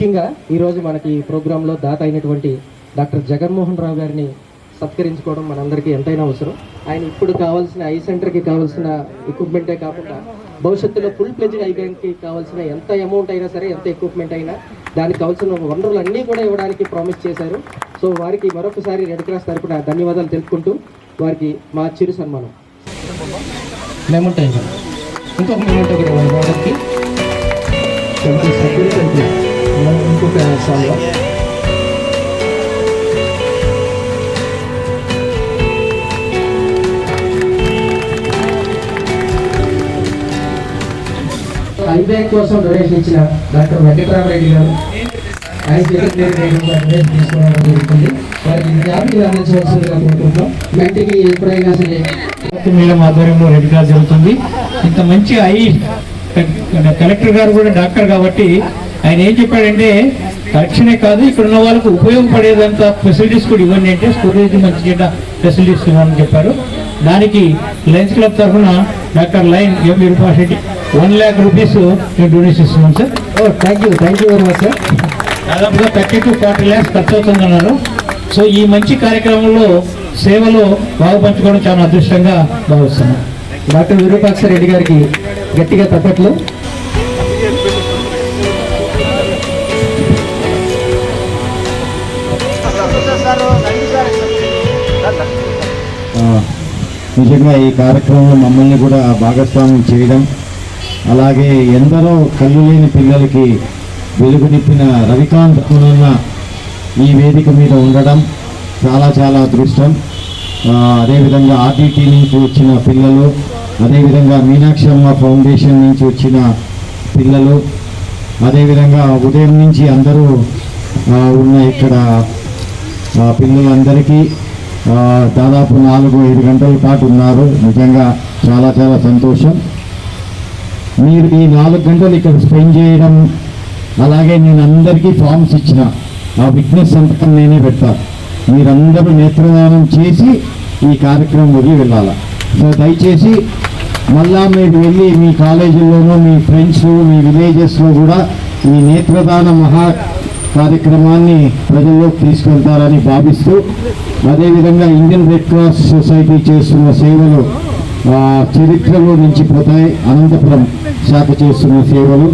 ముఖ్యంగా ఈరోజు మనకి ఈ ప్రోగ్రాంలో దాత అయినటువంటి డాక్టర్ జగన్మోహన్ రావు గారిని సత్కరించుకోవడం మనందరికీ ఎంతైనా అవసరం. ఆయన ఇప్పుడు కావాల్సిన ఐ సెంటర్కి కావాల్సిన ఎక్విప్మెంటే కాకుండా భవిష్యత్తులో ఫుల్ ప్లెజ్డ్ ఐ బ్యాంక్కి కావాల్సిన ఎంత అమౌంట్ అయినా సరే, ఎంత ఎక్విప్మెంట్ అయినా దానికి కావాల్సిన వనరులు అన్నీ కూడా ఇవ్వడానికి ప్రామిస్ చేశారు. సో వారికి మరొకసారి రెడ్ క్రాస్ తరపున ధన్యవాదాలు తెలుపుకుంటూ వారికి మా చిరు సన్మానం. మెమెంట్ అయినా ఇంకొక మెమెంట్ ఒకటి ఇంకొక సాల్వా ఐ బ్యాంక్ కోసం డొనేషన్ ఇచ్చిన డాక్టర్ వెంకటరామరెడ్డి గారు ఆయన డొనేషన్ తీసుకోవడం జరుగుతుంది. వారికి జ్ఞాపకం అందించవలసిందిగా కోరుకుంటున్నాం. వెంటకి ఎప్పుడైనా సరే మేడం ఆధ్వర్యంలో రెడ్ క్రాస్ జరుగుతుంది. ఇంత మంచి కలెక్టర్ గారు కూడా డాక్టర్ కాబట్టి ఆయన ఏం చెప్పాడంటే కలెక్షనే కాదు, ఇక్కడ ఉన్న వాళ్ళకు ఉపయోగపడేదంత ఫెసిలిటీస్ కూడా ఇవ్వండి అంటే స్టోరేజ్ మంచి చెడ్డ ఫెసిలిటీస్ ఇవ్వమని చెప్పారు. దానికి లయన్స్ క్లబ్ తరఫున డాక్టర్ లైన్ ఎం విరూపాశెట్టి 1 lakh rupees డొనేషన్ ఇస్తున్నాం sir. Thank you very much sir. దాదాపుగా 30 to 40 lakhs ఖర్చు అవుతుందన్నారు. సో ఈ మంచి కార్యక్రమంలో సేవలో బాగా పంచుకోవడం చాలా అదృష్టంగా భావిస్తున్నాం. డాక్టర్ విరూపాక్ష రెడ్డి గారికి గట్టిగా తప్పట్లు. నిజంగా ఈ కార్యక్రమంలో మమ్మల్ని కూడా భాగస్వామ్యం చేయడం, అలాగే ఎందరో కళ్ళు లేని పిల్లలకి వెలుగునిప్పిన రవికాంత్ కునన్న ఈ వేదిక మీద ఉండడం చాలా చాలా అదృష్టం. అదేవిధంగా ఆర్డిటి నుంచి వచ్చిన పిల్లలు, అదేవిధంగా మీనాక్షి అమ్మ ఫౌండేషన్ నుంచి వచ్చిన పిల్లలు, అదేవిధంగా ఉదయం నుంచి అందరూ ఉన్న ఇక్కడ పిల్లలందరికీ దాదాపు 4-5 గంటల పాటు ఉన్నారు. నిజంగా చాలా చాలా సంతోషం. మీరు ఈ 4 గంటలు ఇక్కడ స్పెండ్ చేయడం, అలాగే నేను అందరికీ ఫామ్స్ ఇచ్చిన ఆ విట్నెస్ సంతకం నేనే పెడతాను. మీరందరూ నేత్రదానం చేసి ఈ కార్యక్రమం వదిలి వెళ్ళాలి. సో దయచేసి మళ్ళా మీరు వెళ్ళి మీ కాలేజీల్లోనూ, మీ ఫ్రెండ్స్, మీ విలేజెస్లో కూడా ఈ నేత్రదాన మహా కార్యక్రమాన్ని ప్రజల్లోకి తీసుకెళ్తారని భావిస్తూ, అదేవిధంగా ఇండియన్ రెడ్ క్రాస్ సొసైటీ చేస్తున్న సేవలు చరిత్రలో నిలిచిపోతాయి. అనంతపురం శాఖ చేస్తున్న సేవలు,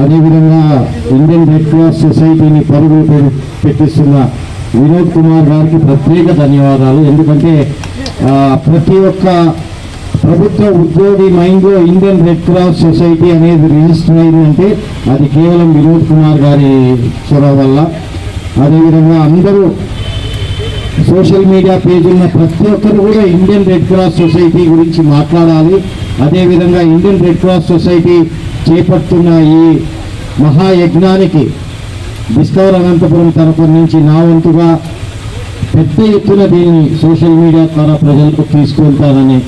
అదేవిధంగా ఇండియన్ రెడ్ క్రాస్ సొసైటీని పరుగులు పెట్టిస్తున్న వినోద్ కుమార్ గారికి ప్రత్యేక ధన్యవాదాలు. ఎందుకంటే ప్రతి ఒక్క ప్రభుత్వ ఉద్యోగి మైండ్లో ఇండియన్ రెడ్ క్రాస్ సొసైటీ అనేది రిజిస్టర్ అయిందంటే అది కేవలం వినోద్ కుమార్ గారి చొరవ వల్ల. అదేవిధంగా అందరూ సోషల్ మీడియా పేజ్ ఉన్న ప్రతి ఒక్కరు కూడా ఇండియన్ రెడ్ క్రాస్ సొసైటీ గురించి మాట్లాడాలి. అదేవిధంగా ఇండియన్ రెడ్ క్రాస్ సొసైటీ చేపడుతున్న ఈ మహాయజ్ఞానికి డిస్కవర్ అనంతపురం తరఫు నుంచి నా వంతుగా పెద్ద ఎత్తున దీన్ని సోషల్ మీడియా ద్వారా ప్రజలకు తీసుకెళ్తానని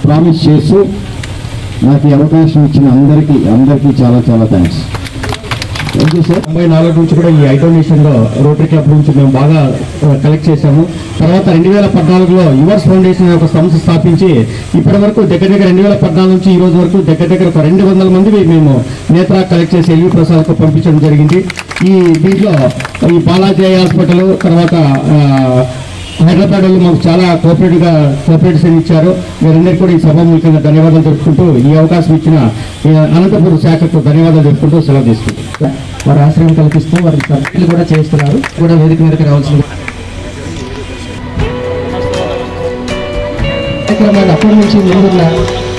ప్రామిస్ చేస్తూ నాకు ఈ అవకాశం ఇచ్చిన అందరికీ చాలా చాలా థ్యాంక్స్. Thank you sir. 94 నుంచి కూడా ఈ ఐ డొనేషన్లో రోటరీ క్లబ్ నుంచి మేము బాగా కలెక్ట్ చేశాము. తర్వాత 2014లో యువర్స్ ఫౌండేషన్ ఒక సంస్థ స్థాపించి ఇప్పటి వరకు దగ్గర 2014 నుంచి ఈ రోజు వరకు దగ్గర 200 మంది మేము నేత్ర కలెక్ట్ చేసి ఎల్వి ప్రసాద్కు పంపించడం జరిగింది. ఈ దీంట్లో ఈ బాలాజీ హాస్పిటల్, తర్వాత హైదరాబాద్ వాళ్ళు మాకు చాలా కోఆపరేటివ్స్ ఇచ్చారు. మీరందరికీ కూడా ఈ సభాముఖంగా ధన్యవాదాలు తెలుపుకుంటూ, ఈ అవకాశం ఇచ్చిన అనంతపురం శాఖకు ధన్యవాదాలు తెలుపుకుంటూ సెలవు తీసుకుంటాం. వారి ఆశ్రయం కల్పిస్తూ వారి సభ్యులు కూడా చేస్తున్నారు. కూడా వేదిక మీదకి రావాల్సింది కార్యక్రమాన్ని అప్పటి నుంచి ముందున్న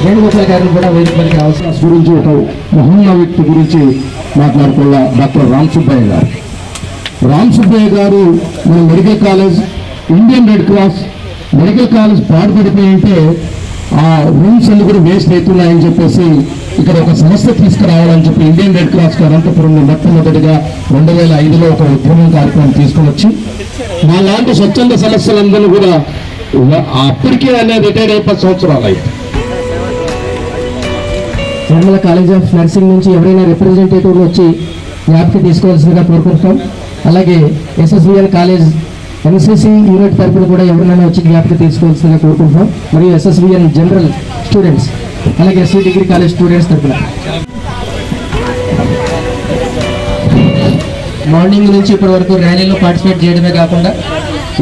వేణుగోపాల్ గారిని కూడా వేదిక మీదకి రావాల్సిన గురించి ఒక మహోన్నత వ్యక్తి గురించి మాట్లాడుతున్న డాక్టర్ రామ్ సుబ్బయ్య గారు. రామ్ సుబ్బయ్య గారు మన medical college, Indian Red Cross medical college పాటుపడిపోయింటే ఆ రూమ్స్ అన్ని కూడా వేస్ట్ అవుతున్నాయని చెప్పేసి ఇక్కడ ఒక సంస్థ తీసుకురావాలని చెప్పి ఇండియన్ రెడ్ క్రాస్ అనంతపురంలో మొట్టమొదటిగా 2005లో ఒక ఉద్యమం కార్యక్రమం తీసుకుని వచ్చి మా లాంటి స్వచ్ఛంద సమస్యలందరూ కూడా అప్పటికే అనేది రిటైర్ అయిపోయి 10 సంవత్సరాలు అయితే నిర్మల కాలేజ్ ఆఫ్ నర్సింగ్ నుంచి ఎవరైనా రిప్రజెంటేటివ్లు వచ్చి జ్ఞాపకం తీసుకోవాల్సిందిగా కోరుకుంటాం. అలాగే ఎస్ఎస్విఎల్ కాలేజ్ ఎన్సిసి యూనిట్ తరపున కూడా ఎవరైనా వచ్చి జ్ఞాపకం తీసుకోవాల్సిందిగా కోరుకుంటున్నాం. మరియు ఎస్ఎస్విఎన్ జనరల్ స్టూడెంట్స్, అలాగే ఎస్వి డిగ్రీ కాలేజ్ స్టూడెంట్స్ తరపున మార్నింగ్ నుంచి ఇప్పటి వరకు ర్యాలీలో పార్టిసిపేట్ చేయడమే కాకుండా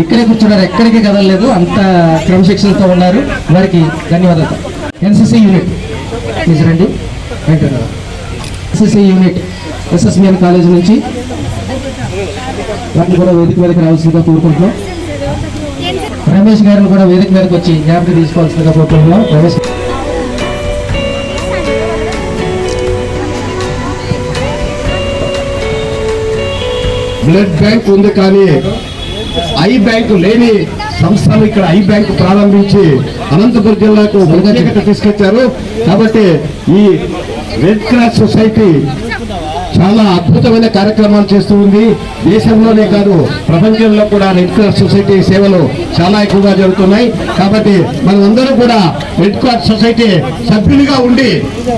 ఇక్కడే కూర్చున్నారు, ఎక్కడికి కదలలేదు, అంత క్రమశిక్షణతో ఉన్నారు. వారికి ధన్యవాదాలు. ఎన్సిసి యూనిట్ ప్లీజ్ రండి. ఎన్సిసి యూనిట్ ఎస్ఎస్బిఎన్ కాలేజ్ నుంచి వాటిని కూడా వేదిక మీదకి రావాల్సిందిగా కోరుకుంటున్నాం. రమేష్ గారిని కూడా వేదిక మీదకి వచ్చి జ్ఞాపకం తీసుకోవాల్సిందిగా కోరుకుంటున్నాం. రమేష్ బ్లడ్ బ్యాంక్ ఉంది, కానీ ఐ బ్యాంకు లేని సంస్థలు ఇక్కడ ఐ బ్యాంకు ప్రారంభించి అనంతపురం జిల్లాకు ప్రత్యేకత తీసుకొచ్చారు. కాబట్టి ఈ రెడ్ క్రాస్ సొసైటీ చాలా అద్భుతమైన కార్యక్రమాలు చేస్తూ ఉంది. దేశంలోనే కాదు ప్రపంచంలో కూడా రెడ్ క్రాస్ సొసైటీ సేవలు చాలా ఎక్కువగా జరుగుతున్నాయి. కాబట్టి మనమందరం కూడా రెడ్ క్రాస్ సొసైటీ సభ్యులుగా ఉండి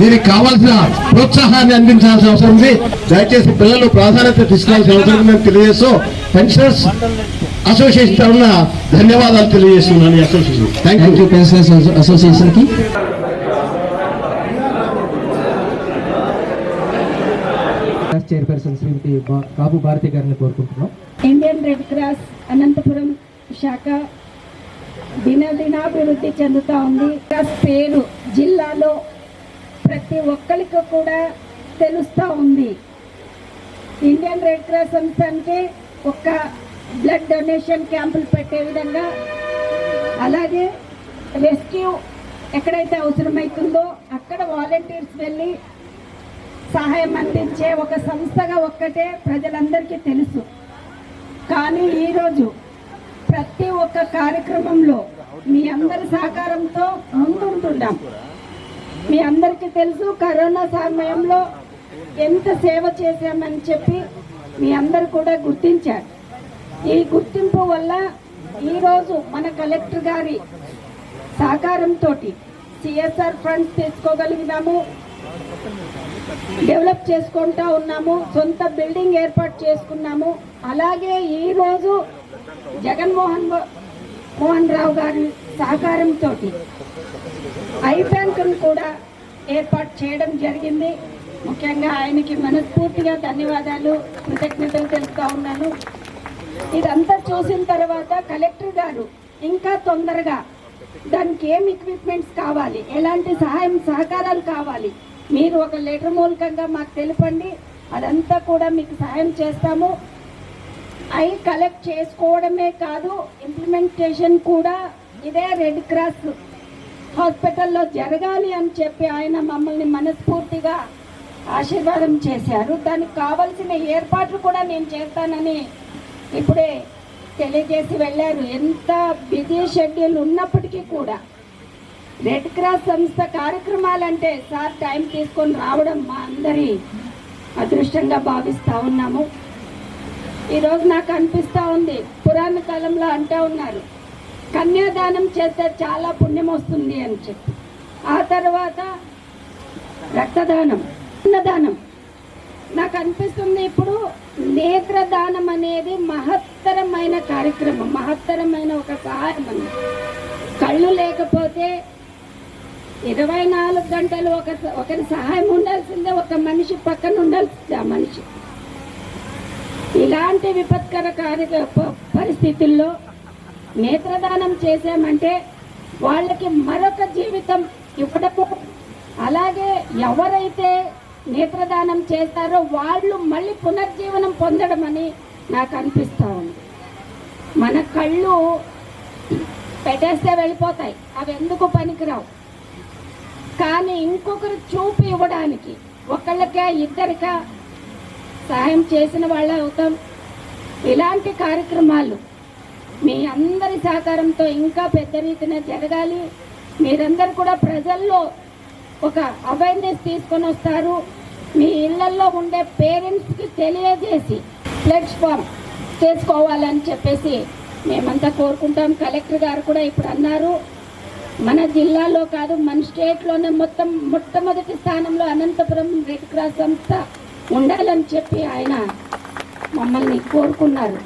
దీనికి కావాల్సిన ప్రోత్సాహాన్ని అందించాల్సిన అవసరం ఉంది. దయచేసి పిల్లలు ప్రాధాన్యత తీసుకోవాల్సిన అవసరం ఉందని తెలియజేస్తూ పెన్షనర్స్ అసోసియేషన్ తరఫున ధన్యవాదాలు తెలియజేస్తున్నాను. Association thank you. Pensioners association కి చైర్పర్సన్ శ్రీమతి కాపు భారతి గారిని కోరుకుంటున్నాం. ఇండియన్ రెడ్ క్రాస్ అనంతపురం శాఖ దినదినాభివృద్ధి చెందుతూ ఉంది. క్రాస్ పేరు జిల్లాలో ప్రతి ఒక్కరికి కూడా తెలుస్తూ ఉంది. ఇండియన్ రెడ్ క్రాస్ సంస్థ అంటే ఒక బ్లడ్ డొనేషన్ క్యాంపులు పెట్టే విధంగా, అలాగే రెస్క్యూ ఎక్కడైతే అవసరమవుతుందో అక్కడ వాలంటీర్స్ వెళ్ళి సహాయం అందించే ఒక సంస్థగా ఒక్కటే ప్రజలందరికీ తెలుసు. కానీ ఈరోజు ప్రతి ఒక్క కార్యక్రమంలో మీ అందరి సహకారంతో ముందుంటున్నాం. మీ అందరికీ తెలుసు కరోనా సమయంలో ఎంత సేవ చేశామని చెప్పి మీ అందరు కూడా గుర్తించారు. ఈ గుర్తింపు వల్ల ఈరోజు మన కలెక్టర్ గారి సహకారంతో సిఎస్ఆర్ ఫండ్స్ తీసుకోగలిగినాము, డెవలప్ చేసుకుంటా ఉన్నాము, సొంత బిల్డింగ్ ఏర్పాటు చేసుకున్నాము. అలాగే ఈరోజు మోహన్ రావు గారి సహకారంతో ఐ బ్యాంకును కూడా ఏర్పాటు చేయడం జరిగింది. ముఖ్యంగా ఆయనకి మనస్ఫూర్తిగా ధన్యవాదాలు, కృతజ్ఞతలు తెలుపుతా ఉన్నాను. ఇదంతా చూసిన తర్వాత కలెక్టర్ గారు ఇంకా తొందరగా దానికి ఏం ఎక్విప్మెంట్స్ కావాలి, ఎలాంటి సహకారాలు కావాలి, మీరు ఒక లెటర్ మూలకంగా మాకు తెలపండి, అదంతా కూడా మీకు సహాయం చేస్తాము. అవి కలెక్ట్ చేసుకోవడమే కాదు, ఇంప్లిమెంటేషన్ కూడా ఇదే రెడ్ క్రాస్ హాస్పిటల్లో జరగాలి అని చెప్పి ఆయన మమ్మల్ని మనస్ఫూర్తిగా ఆశీర్వాదం చేశారు. దానికి కావాల్సిన ఏర్పాట్లు కూడా నేను చేస్తానని ఇప్పుడే తెలియజేసి వెళ్ళారు. ఎంత బిజీ షెడ్యూల్ ఉన్నప్పటికీ కూడా రెడ్ క్రాస్ సంస్థ కార్యక్రమాలంటే సార్ టైం తీసుకొని రావడం మా అందరి అదృష్టంగా భావిస్తూ ఉన్నాము. ఈరోజు నాకు అనిపిస్తూ ఉంది, పురాణ కాలంలో అంటూ ఉన్నారు కన్యాదానం చేస్తే చాలా పుణ్యం వస్తుంది అని చెప్పి, ఆ తర్వాత రక్తదానం, అన్నదానం. నాకు అనిపిస్తుంది ఇప్పుడు నేత్రదానం అనేది మహత్తరమైన కార్యక్రమం, మహత్తరమైన ఒక సహాయం అన్నది. కళ్ళు లేకపోతే 24 గంటలు ఒకరి సహాయం ఉండాల్సిందే, ఒక మనిషి పక్కన ఉండాల్సిందే. ఆ మనిషి ఇలాంటి విపత్కర పరిస్థితుల్లో నేత్రదానం చేసామంటే వాళ్ళకి మరొక జీవితం ఇవ్వడము, అలాగే ఎవరైతే నేత్రదానం చేస్తారో వాళ్ళు మళ్ళీ పునర్జీవనం పొందడం అని నాకు అనిపిస్తూ ఉంది. మన కళ్ళు పెట్టేస్తే వెళ్ళిపోతాయి, అవి ఎందుకు పనికిరావు. కానీ ఇంకొకరు చూపు ఇవ్వడానికి ఒకళ్ళకే ఇద్దరికా సహాయం చేసిన వాళ్ళే అవుతాం. ఇలాంటి కార్యక్రమాలు మీ అందరి సహకారంతో ఇంకా పెద్ద రీతిన జరగాలి. మీరందరూ కూడా ప్రజల్లో ఒక అవేర్నెస్ తీసుకొని వస్తారు. మీ ఇళ్లలో ఉండే పేరెంట్స్కి తెలియజేసి ప్లాట్ఫామ్ చేసుకోవాలని చెప్పేసి మేమంతా కోరుకుంటాం. కలెక్టర్ గారు కూడా ఇప్పుడు అన్నారు, మన జిల్లాలో కాదు మన స్టేట్లోనే మొట్టమొదటి స్థానంలో అనంతపురం రెడ్ క్రాస్ సంస్థ ఉండాలని చెప్పి ఆయన మమ్మల్ని కోరుకున్నారు.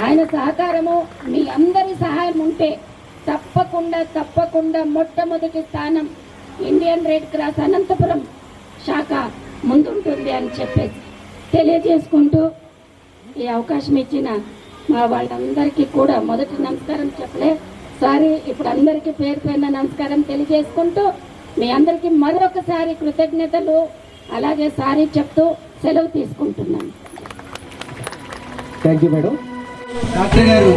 ఆయన సహకారము మీ అందరి సహాయం ఉంటే తప్పకుండా మొట్టమొదటి స్థానం ఇండియన్ రెడ్ క్రాస్ అనంతపురం శాఖ ముందుంటుంది అని చెప్పేసి తెలియజేసుకుంటూ ఈ అవకాశం ఇచ్చిన మా వాళ్ళందరికీ కూడా మొదటి నమస్కారం చెప్పలే సారీ, ఇప్పుడు అందరికీ పేరు పైన నమస్కారం తెలియజేసుకుంటూ మీ అందరికీ మరొకసారి కృతజ్ఞతలు అలాగే సారీ చెప్తూ సెలవు తీసుకుంటున్నాను. Thank you madam. డాక్టర్ గారు